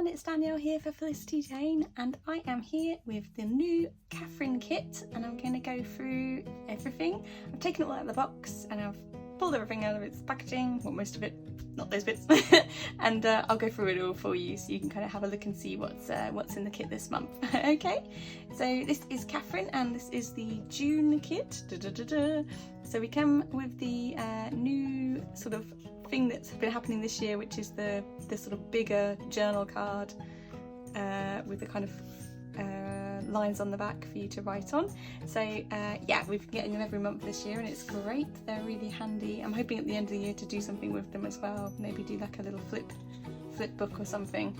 It's Danielle here for Felicity Jane, and I am here with the new Katherine kit, and I'm going to go through everything. I've taken it all out of the box and I've pulled everything out of its packaging, well, most of it, not those bits, and I'll go through it all for you so you can kind of have a look and see what's in the kit this month. Okay, so this is Katherine and this is the June kit. So we come with the new sort of thing that's been happening this year, which is the sort of bigger journal card with the kind of lines on the back for you to write on. So yeah, we've been getting them every month this year and it's great. They're really handy. I'm hoping at the end of the year to do something with them as well, maybe do like a little flip book or something.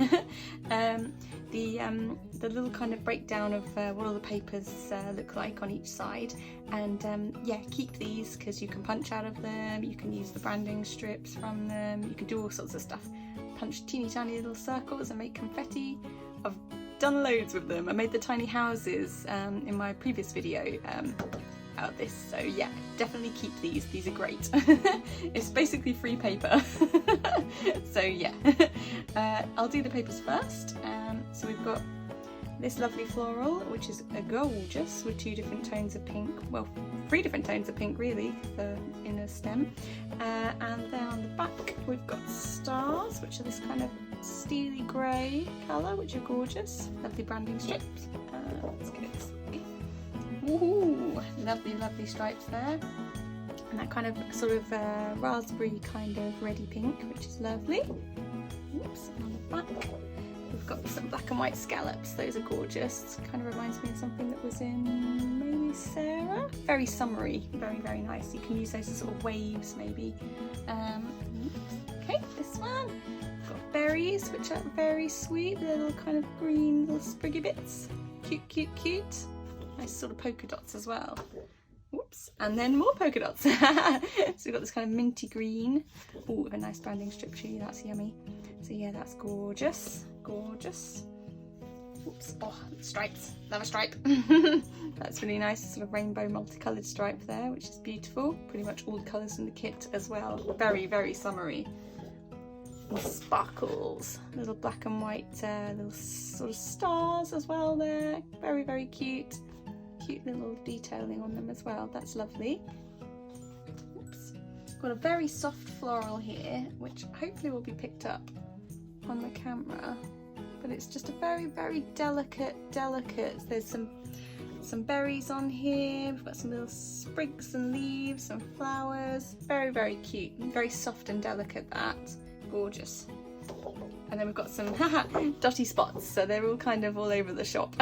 The little kind of breakdown of what all the papers look like on each side, and yeah, keep these because you can punch out of them, you can use the branding strips from them, you can do all sorts of stuff, punch teeny tiny little circles and make confetti. I've done loads with them. I made the tiny houses in my previous video out of this, so yeah, definitely keep these are great. It's basically free paper. So yeah, I'll do the papers first. So we've got this lovely floral, which is gorgeous, with 2 different tones of pink, well 3 different tones of pink really in a stem, and then on the back we've got stars, which are this kind of steely grey colour, which are gorgeous. Lovely branding strips. Let's get this. Woohoo! Lovely stripes there, and that kind of sort of raspberry kind of reddy pink, which is lovely. Oops, and on the back we've got some black and white scallops. Those are gorgeous. Kind of reminds me of something that was in maybe Sarah. Very summery, very nice. You can use those as sort of waves maybe. Okay, this one. We've got berries, which are very sweet, little kind of green little spriggy bits. Cute. Nice sort of polka dots as well. Whoops, and then more polka dots. So we've got this kind of minty green. Oh, with a nice branding strip tree, that's yummy. So yeah, that's gorgeous. Oops, oh, stripes, love a stripe. That's really nice, sort of rainbow multicoloured stripe there, which is beautiful. Pretty much all the colours in the kit as well. Very summery. And sparkles, little black and white little sort of stars as well there. Very cute. Cute little detailing on them as well. That's lovely. Oops. Got a very soft floral here, which hopefully will be picked up on the camera, but it's just a very delicate. There's some berries on here. We've got some little sprigs and leaves, some flowers. Very cute. Very soft and delicate. That gorgeous. And then we've got some dotty spots, so they're all kind of all over the shop,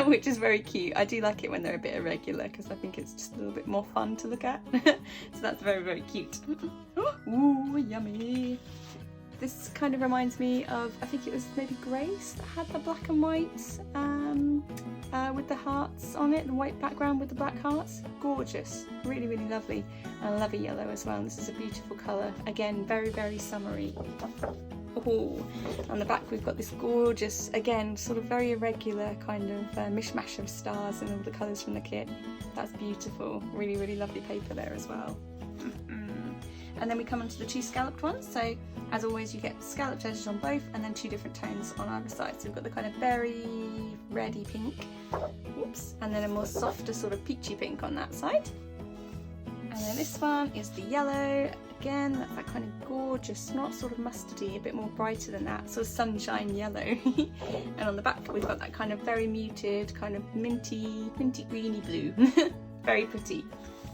which is very cute. I do like it when they're a bit irregular because I think it's just a little bit more fun to look at. So that's very cute. Ooh, yummy. This kind of reminds me of, I think it was maybe Grace that had the black and white with the hearts on it, the white background with the black hearts. Gorgeous, really lovely. And I love a yellow as well, and this is a beautiful colour. Again, very summery. Oh, on the back we've got this gorgeous, again, sort of very irregular kind of mishmash of stars and all the colours from the kit. That's beautiful. Really lovely paper there as well. And then we come onto the 2 scalloped ones. So as always, you get scalloped edges on both and then 2 different tones on either side. So we've got the kind of berry reddy pink, whoops, and then a more softer sort of peachy pink on that side. And then this one is the yellow. Again, that's that kind of gorgeous, not sort of mustardy, a bit more brighter than that, sort of sunshine yellow. And on the back we've got that kind of very muted, kind of minty greeny blue. Very pretty.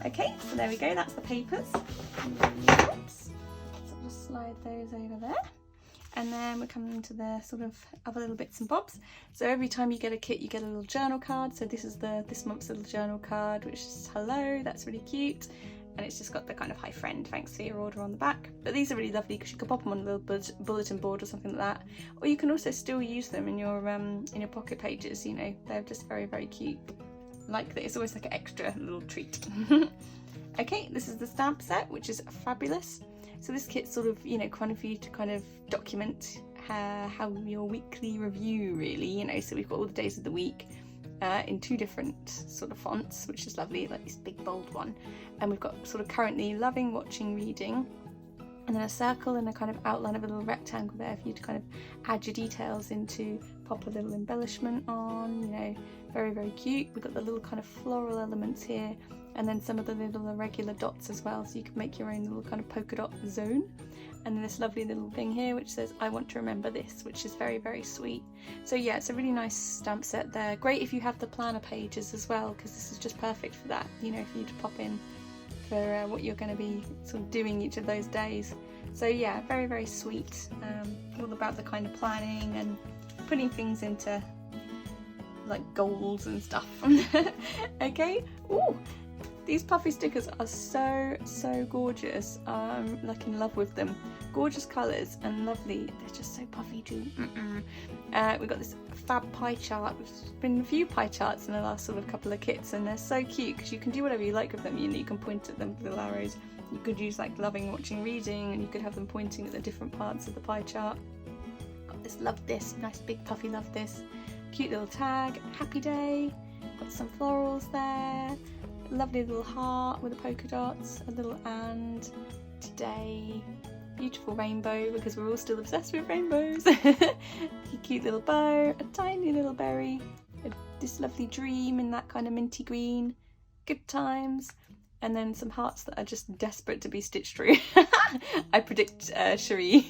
Okay, so there we go, that's the papers. Oops. So I'll just slide those over there. And then we're coming into the sort of other little bits and bobs. So every time you get a kit, you get a little journal card. So this is this month's little journal card, which is hello, that's really cute. And it's just got the kind of hi friend, thanks for your order on the back. But these are really lovely because you can pop them on a little bulletin board or something like that. Or you can also still use them in your pocket pages, you know, they're just very cute. Like that, it's always like an extra little treat. Okay, this is the stamp set, which is fabulous. So this kit's sort of, you know, kind of for you to kind of document how your weekly review really, you know, so we've got all the days of the week in 2 different sort of fonts, which is lovely, like this big bold one, and we've got sort of currently, loving, watching, reading, and then a circle and a kind of outline of a little rectangle there for you to kind of add your details into, pop a little embellishment on, you know, very, very cute. We've got the little kind of floral elements here, and then some of the little irregular dots as well, so you can make your own little kind of polka dot zone. And then this lovely little thing here which says I want to remember this, which is very, very sweet. So yeah, it's a really nice stamp set there. Great if you have the planner pages as well, because this is just perfect for that, you know, for you to pop in for what you're going to be sort of doing each of those days. So yeah, very, very sweet. All about the kind of planning and putting things into like goals and stuff. Okay. Ooh, these puffy stickers are so gorgeous. I'm like in love with them. Gorgeous colours and lovely. They're just so puffy too. We've got this fab pie chart. There's been a few pie charts in the last sort of couple of kits, and they're so cute because you can do whatever you like with them. You know, you can point at them with little arrows. You could use like loving, watching, reading, and you could have them pointing at the different parts of the pie chart. Got this love this, nice big puffy love this. Cute little tag, happy day. Got some florals there. Lovely little heart with the polka dots, a little and today. Beautiful rainbow, because we're all still obsessed with rainbows. Cute little bow, a tiny little berry, this lovely dream in that kind of minty green, good times, and then some hearts that are just desperate to be stitched through. I predict Cherie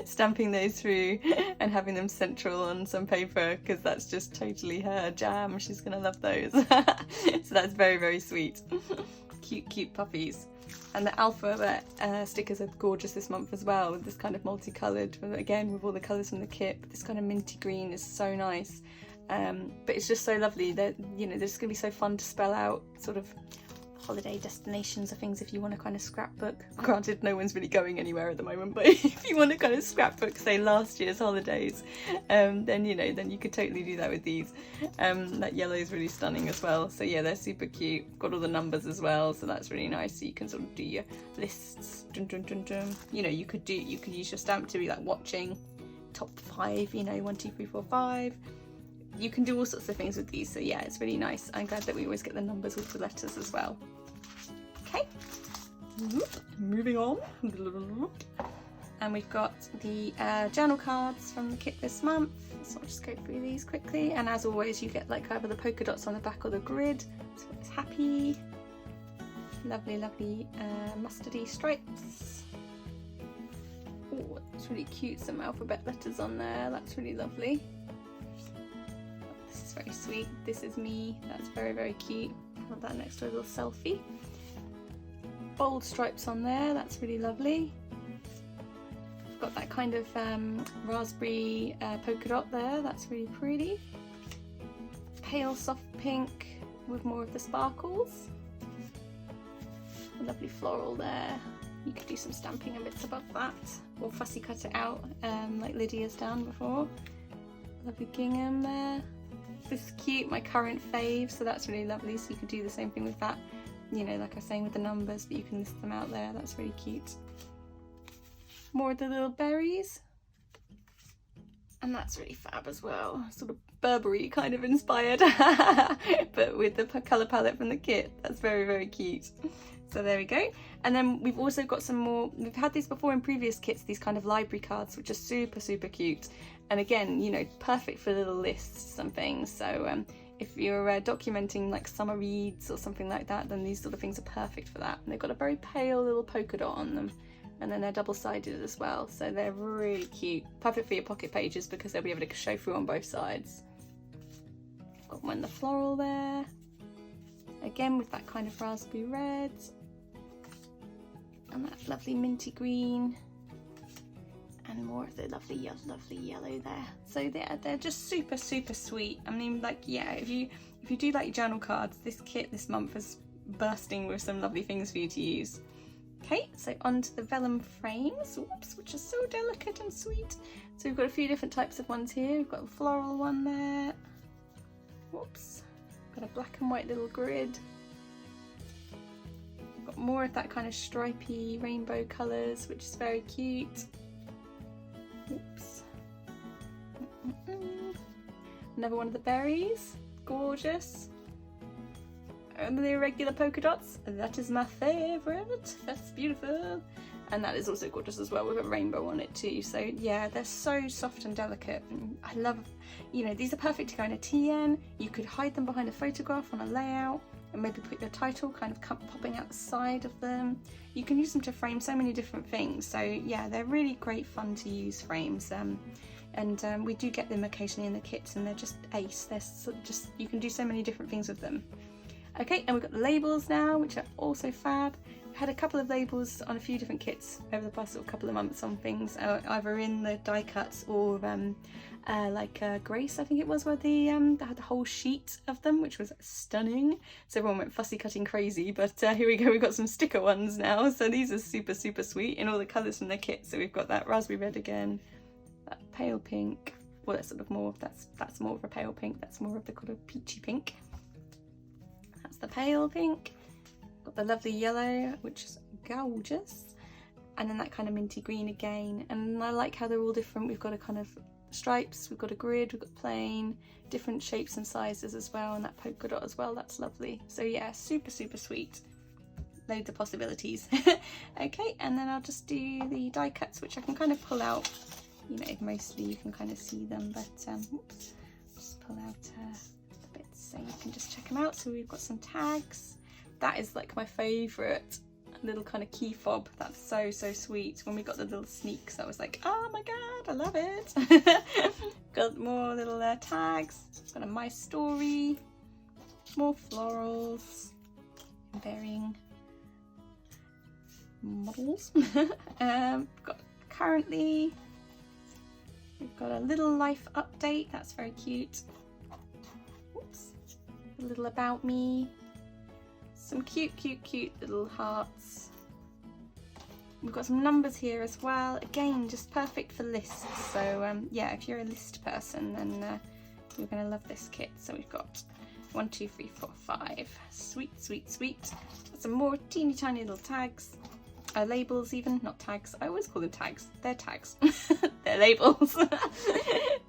stamping those through and having them central on some paper, because that's just totally her jam. She's gonna love those. So that's very, very sweet. Cute puppies. And the alphabet stickers are gorgeous this month as well, with this kind of multicoloured, again with all the colours from the kit. But this kind of minty green is so nice. But it's just so lovely that, you know, they're just gonna be so fun to spell out sort of holiday destinations or things if you want to kind of scrapbook. Granted, no one's really going anywhere at the moment, but if you want to kind of scrapbook, say, last year's holidays, then, you know, then you could totally do that with these. That yellow is really stunning as well. So yeah, they're super cute. Got all the numbers as well, so that's really nice. So you can sort of do your lists. Dun, dun, dun, dun. You know, you could use your stamp to be like watching, top 5, you know, 1, 2, 3, 4, 5. You can do all sorts of things with these, so yeah, it's really nice. I'm glad that we always get the numbers with the letters as well. Okay, moving on. And we've got the journal cards from the kit this month, so I'll just go through these quickly. And as always, you get like either the polka dots on the back or the grid, so it's happy. Lovely, lovely mustardy stripes. Oh, it's really cute, some alphabet letters on there, that's really lovely. Very sweet. This is me. That's very, very cute. Have that next to a little selfie. Bold stripes on there. That's really lovely. Got that kind of raspberry polka dot there. That's really pretty. Pale soft pink with more of the sparkles. A lovely floral there. You could do some stamping and bits above that, or fussy cut it out like Lydia's done before. Lovely gingham there. This is cute, my current fave, so that's really lovely. So you could do the same thing with that, you know, like I was saying with the numbers, but you can list them out there. That's really cute. More of the little berries, and that's really fab as well. Sort of Burberry kind of inspired, but with the colour palette from the kit. That's very, very cute. So there we go. And then we've also got some more, we've had these before in previous kits, these kind of library cards, which are super, super cute. And again, you know, perfect for little lists and things. So if you're documenting like summer reads or something like that, then these sort of things are perfect for that. And they've got a very pale little polka dot on them. And then they're double-sided as well. So they're really cute. Perfect for your pocket pages because they'll be able to show through on both sides. Got one the floral there. Again with that kind of raspberry red. And that lovely minty green. And more of the lovely yellow there. So they're just super, super sweet. I mean, like, yeah, if you do like your journal cards, this kit this month is bursting with some lovely things for you to use. Okay, so onto the vellum frames, whoops, which are so delicate and sweet. So we've got a few different types of ones here. We've got a floral one there. Whoops, got a black and white little grid. Got more of that kind of stripy rainbow colours, which is very cute. Oops. Another one of the berries. Gorgeous. And the irregular polka dots. That is my favourite. That's beautiful. And that is also gorgeous as well with a rainbow on it too. So yeah, they're so soft and delicate. And I love, you know, these are perfect to go in a TN. You could hide them behind a photograph on a layout and maybe put your title kind of popping out the side of them. You can use them to frame so many different things. So yeah, they're really great fun to use frames. And we do get them occasionally in the kits and they're just ace. They're just, you can do so many different things with them. Okay, and we've got the labels now, which are also fab. We've had a couple of labels on a few different kits over the past sort of couple of months on things, either in the die cuts or like Grace, I think it was, where they had the whole sheet of them, which was stunning. So everyone went fussy cutting crazy, but here we go, we've got some sticker ones now. So these are super, super sweet in all the colours from the kit. So we've got that raspberry red again, that pale pink, well that's sort of more, that's more of a pale pink, that's more of the kind of peachy pink. That's the pale pink. Got the lovely yellow, which is gorgeous, and then that kind of minty green again. And I like how they're all different. We've got a kind of stripes, we've got a grid, we've got plain, different shapes and sizes as well, and that polka dot as well. That's lovely. So yeah, super, super sweet. Loads of possibilities. Okay, and then I'll just do the die cuts, which I can kind of pull out. You know, mostly you can kind of see them, but oops, just pull out the bits so you can just check them out. So we've got some tags. That is like my favourite little kind of key fob. That's so, so sweet. When we got the little sneaks, I was like, oh my god, I love it. Got more little tags. Got a My Story, more florals, varying models. Got currently, we've got a little life update. That's very cute. Oops. A little about me. Some cute, cute, cute little hearts. We've got some numbers here as well. Again, just perfect for lists. So yeah, if you're a list person, then you're going to love this kit. So we've got 1, 2, 3, 4, 5. Sweet, sweet, sweet. Some more teeny tiny little tags. Labels even, not tags. I always call them tags. They're tags. They're labels.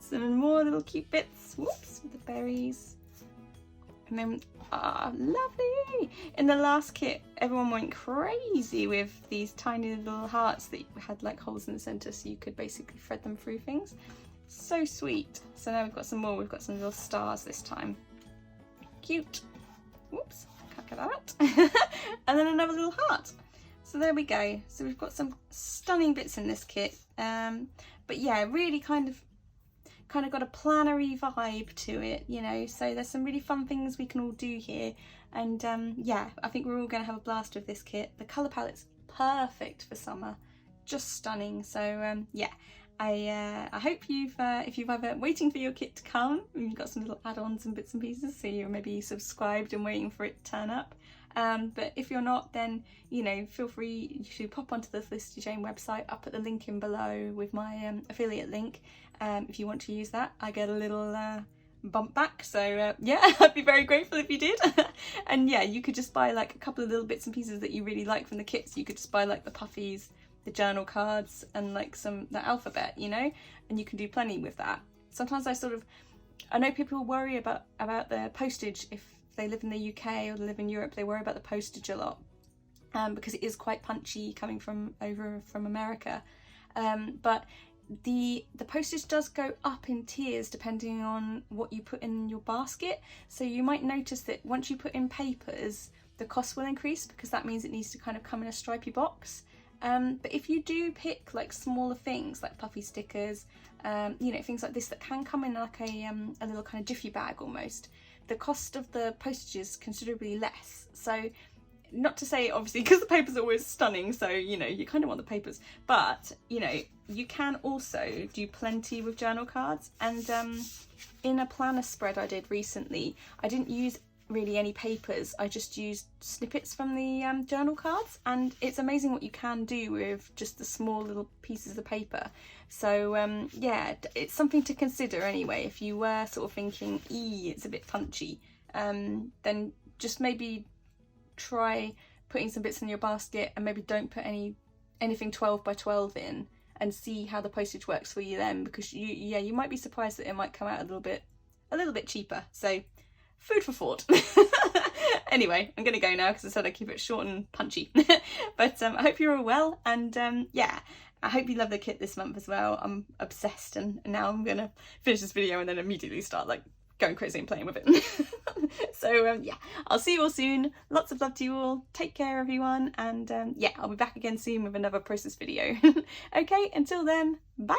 Some more little cute bits. Whoops, with the berries. And then, lovely! In the last kit, everyone went crazy with these tiny little hearts that had like holes in the centre, so you could basically thread them through things. So sweet. So now we've got some more. We've got some little stars this time. Cute. Whoops, can't get that out. And then another little heart. So there we go. So we've got some stunning bits in this kit. But yeah, really kind of got a plannery vibe to it, you know, so there's some really fun things we can all do here. And yeah, I think we're all going to have a blast with this kit. The colour palette's perfect for summer, just stunning. So yeah, I hope if you've ever waiting for your kit to come and you've got some little add-ons and bits and pieces, so you're maybe subscribed and waiting for it to turn up. But if you're not, then, you know, feel free to pop onto the Felicity Jane website. I'll put the link in below with my affiliate link. If you want to use that, I get a little bump back. So yeah, I'd be very grateful if you did. And yeah, you could just buy like a couple of little bits and pieces that you really like from the kits. You could just buy like the puffies, the journal cards, and like the alphabet, you know, and you can do plenty with that. Sometimes I know people worry about the postage if they live in the UK or they live in Europe. They worry about the postage a lot because it is quite punchy coming from America. But the postage does go up in tiers depending on what you put in your basket. So you might notice that once you put in papers, the cost will increase because that means it needs to kind of come in a stripy box. But if you do pick like smaller things like Puffy Stickers, you know, things like this that can come in like a little kind of jiffy bag almost, the cost of the postage is considerably less. So not to say obviously because the papers are always stunning, so you know you kind of want the papers, but you know you can also do plenty with journal cards. And in a planner spread I did recently, I didn't use really any papers, I just used snippets from the journal cards, and it's amazing what you can do with just the small little pieces of paper. So yeah, it's something to consider anyway. If you were sort of thinking it's a bit punchy, then just maybe try putting some bits in your basket and maybe don't put anything 12 by 12 in, and see how the postage works for you then, because you might be surprised that it might come out a little bit cheaper. So food for thought. Anyway, I'm gonna go now because I said I'd keep it short and punchy. But I hope you're all well, and yeah, I hope you love the kit this month as well. I'm obsessed, and now I'm gonna finish this video and then immediately start like going crazy and playing with it. So yeah, I'll see you all soon. Lots of love to you all. Take care, everyone, and yeah, I'll be back again soon with another process video. Okay, until then, bye.